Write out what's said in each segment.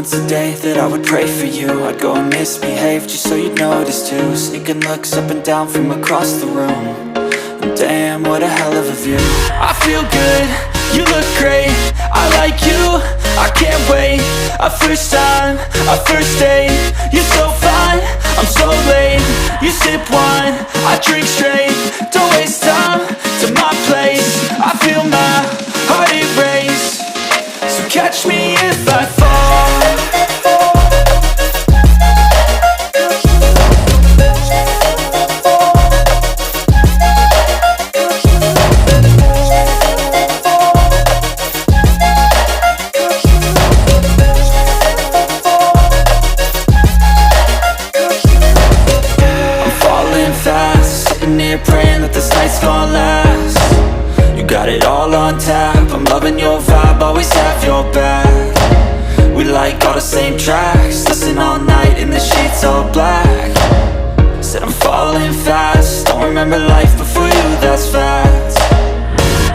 once a day that I would pray for you. I'd go and misbehave just so you'd notice too. Sneaking looks up and down from across the room. And damn, what a hell of a view. I feel good, you look great, I like you, I can't wait. A first time, a first date, you're so fine, I'm so late. You sip wine, I drink straight, don't waste time to my place. I feel my heart erase, so catch me if I fall. Praying that this night's gonna last. You got it all on tap, I'm loving your vibe, always have your back. We like all the same tracks, listen all night in the sheets all black. Said I'm falling fast, don't remember life before you, that's fact.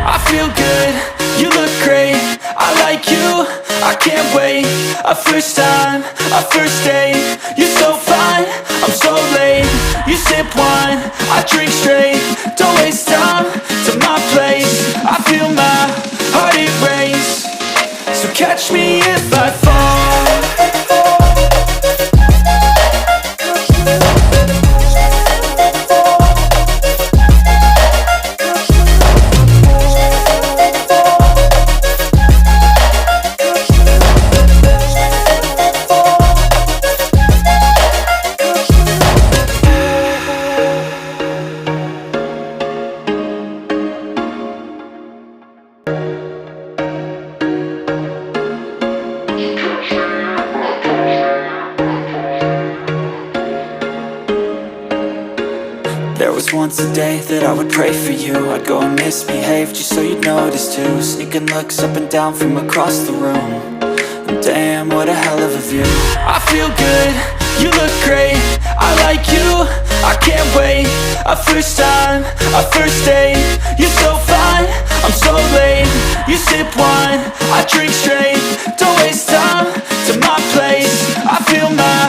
I feel good, you look great, I like you, I can't wait. A first time, a first date, you're so fine, I'm so late. You sip wine, I drink straight, don't waste time to my place. I feel my heart erase, so catch me if I fall. There was once a day that I would pray for you. I'd go and misbehave just so you'd notice too. Sneaking looks up and down from across the room. And damn, what a hell of a view. I feel good, you look great, I like you, I can't wait. A first time, a first date, you're so fine, I'm so late. You sip wine, I drink straight, don't waste time to my place. I feel my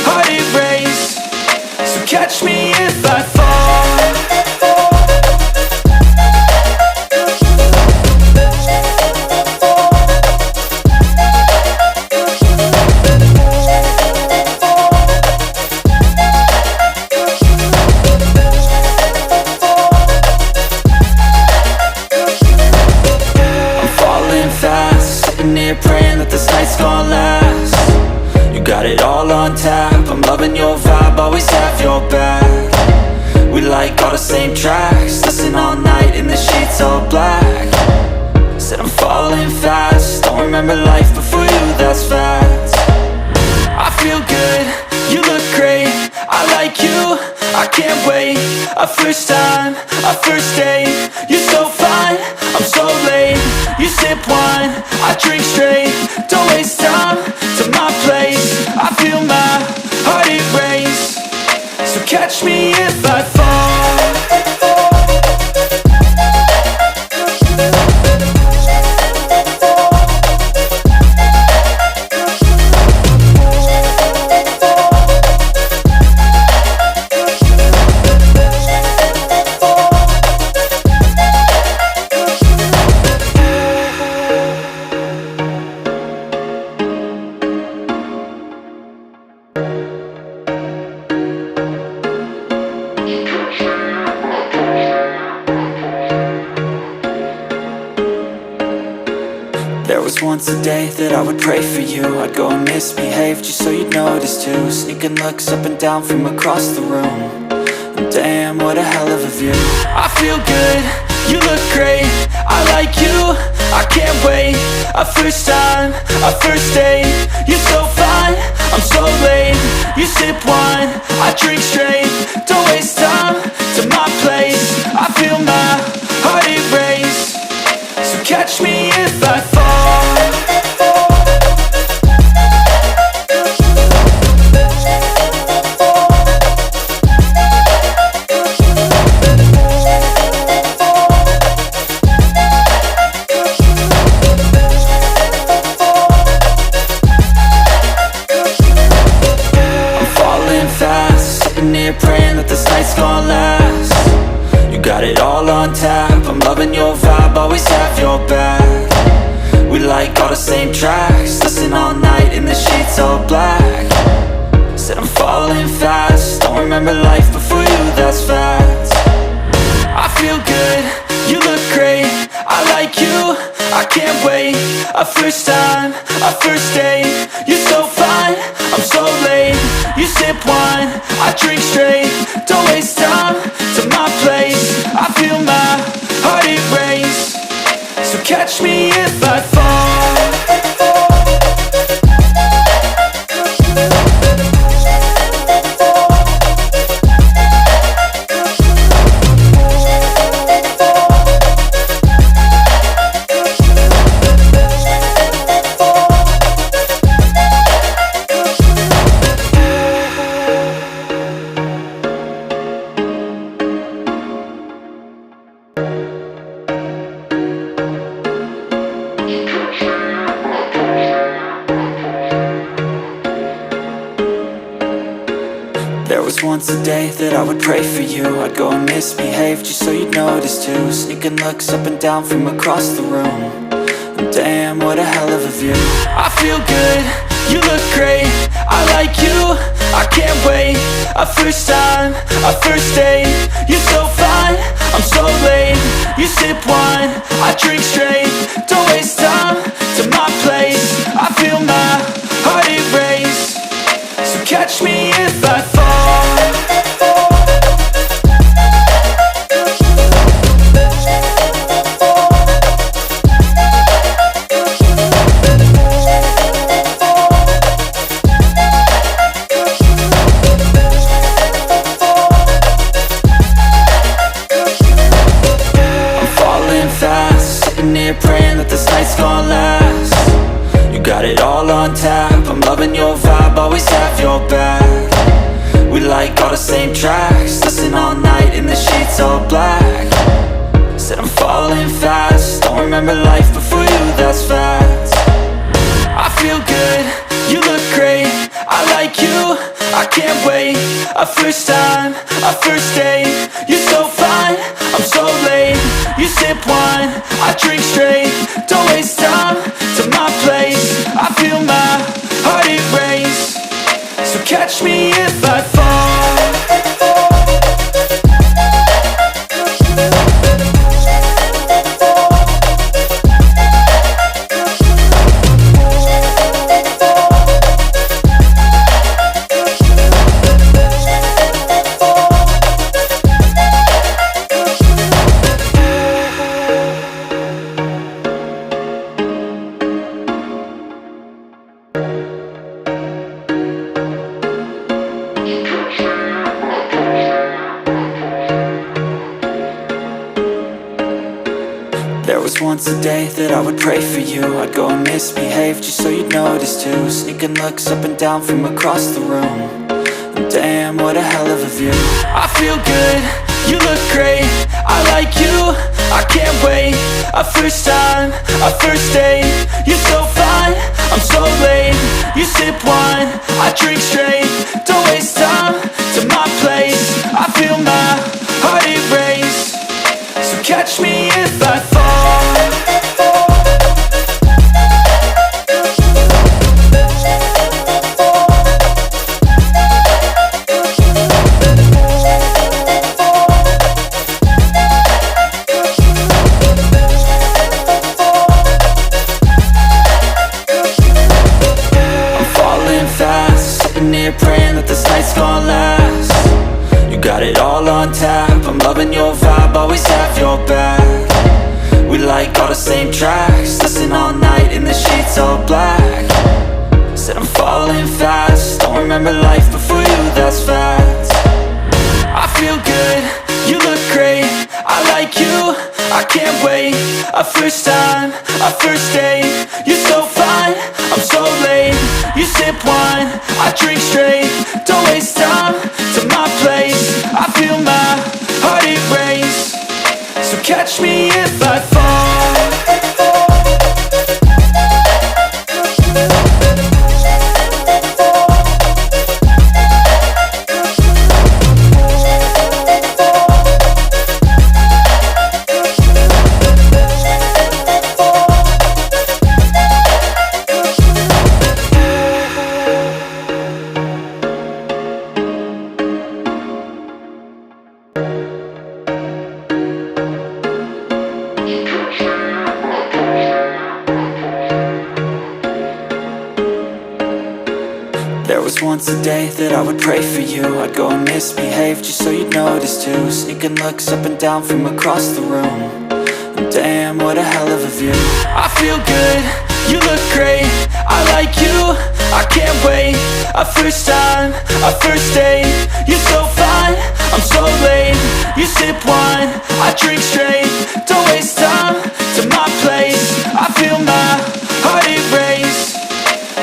heart erase, so catch me if I fall. Praying that this night's gonna last. You got it all on tap, I'm loving your vibe, always have your back. We like all the same tracks, listen all night in the sheets all black. Said I'm falling fast, don't remember life before you, that's fact. I feel good, you look great, I like you, I can't wait. A first time, a first date, you're so fine, I'm so late. You sip wine, I drink straight, don't waste time to my place. I feel my heart erase, so catch me if I fall. There was once a day that I would pray for you. I'd go and misbehave just so you'd notice too. Sneaking looks up and down from across the room. And damn, what a hell of a view. I feel good, you look great, I like you, I can't wait. A first time, a first date, you're so fine, I'm so late. You sip wine, I drink straight, don't waste time to my place. I feel my heart erase, so catch me if I fall. sitting here praying that this night's gonna last. You got it all on tap, I'm loving your vibe, always have your back. We like all the same tracks, listen all night in the sheets all black. Said I'm falling fast, don't remember life before you, that's fact. I feel good, you look great, I like you, I can't wait. A first time, a first date, you're so fine, I'm so late. You sip wine, I drink straight, don't waste time to my place. I feel my heart erase, so catch me if I fall. There was once a day that I would pray for you. I'd go and misbehave just so you'd notice too. Sneaking looks up and down from across the room. And damn, what a hell of a view. I feel good, you look great, I like you, I can't wait. A first time, a first date, you're so fine, I'm so late. You sip wine, I drink straight, don't waste time to my place. I feel my heart erase, so catch me if I fall. Praying that this night's gonna last. You got it all on tap, I'm loving your vibe, always have your back. We like all the same tracks, listen all night in the sheets all black. Said I'm falling fast, don't remember life before you, that's fact. I feel good, you look great, I like you, I can't wait. A first time, a first date, you're so fine, I'm so late. You sip wine, I drink straight, don't waste time to my place. I feel my heart erase, so catch me if I fall. There was once a day that I would pray for you. I'd go and misbehave just so you'd notice too. Sneaking looks up and down from across the room. And damn, what a hell of a view. I feel good, you look great, I like you, I can't wait. A first time, a first date, you're so fine, I'm so late. You sip wine, I drink straight, don't waste time to my place. I feel my heart erase, so catch me if I fall. Praying that this night's gonna last. You got it all on tap, I'm loving your vibe, always have your back. We like all the same tracks, listen all night in the sheets all black. Said I'm falling fast, don't remember life before you, that's fact. I feel good, you look great, I like you, I can't wait. A first time, a first date, you're so fine, I'm so late. You sip wine, I drink straight, don't waste time to my place. I feel my heart erase, so catch me if I fall. was once a day that I would pray for you. I'd go and misbehave just so you'd notice too. Sneaking looks up and down from across the room. And damn, what a hell of a view. I feel good, you look great, I like you, I can't wait. A first time, a first date, you're so fine, I'm so late. You sip wine, I drink straight, don't waste time to my place. I feel my heart erase,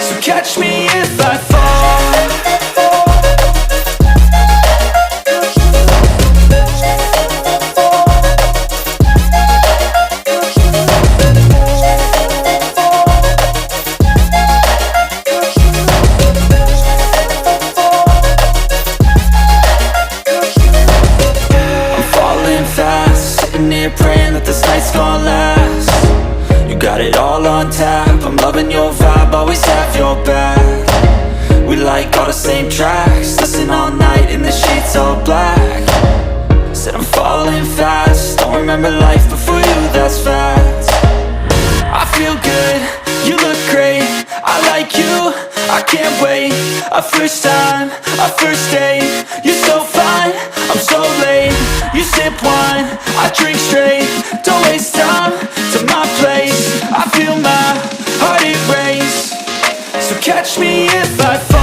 so catch me if I fall. Praying that this night's gonna last. You got it all on tap, I'm loving your vibe, always have your back. We like all the same tracks, listen all night in the sheets all black. Said I'm falling fast, don't remember life before you, that's fact. I feel good, you look great, I like you, I can't wait. A first time, a first date, you're so fine, I'm so late. You sip wine, I drink straight, don't waste time to my place. I feel my heart erase, so catch me if I fall.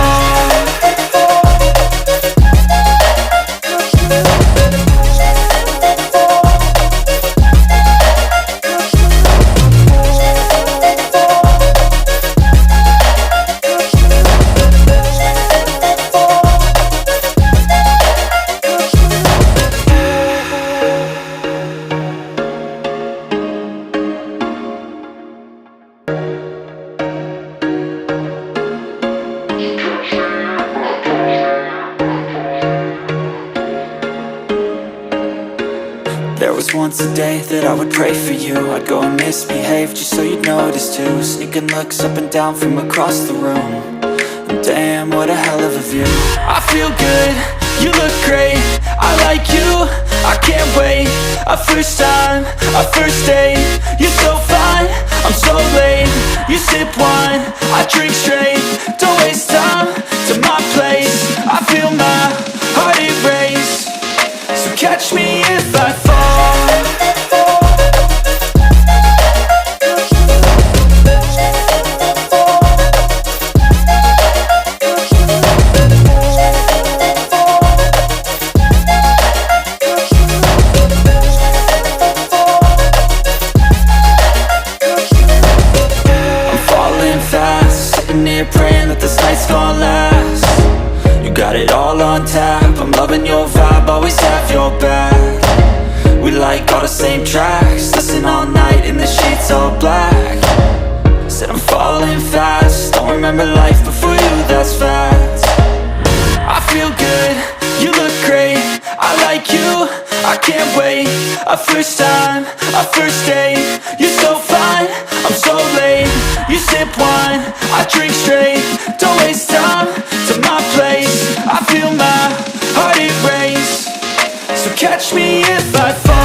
There was once a day that I would pray for you. I'd go and misbehave just so you'd notice too. Sneaking looks up and down from across the room. And damn, what a hell of a view. I feel good, you look great, I like you, I can't wait. A first time, a first date, you're so fine, I'm so late. You sip wine, I drink straight, don't waste time to my place. I feel my heart erase, so catch me if I fall. Praying that this night's gonna last. You got it all on tap, I'm loving your vibe, always have your back. We like all the same tracks, listen all night in the sheets all black. Said I'm falling fast, don't remember life before you, that's fact. I feel good, you look great, I like you, I can't wait. A first time, a first date, you're so fine, I'm so late. You sip wine, I drink straight, don't waste time to my place. I feel my heart erase, so catch me if I fall.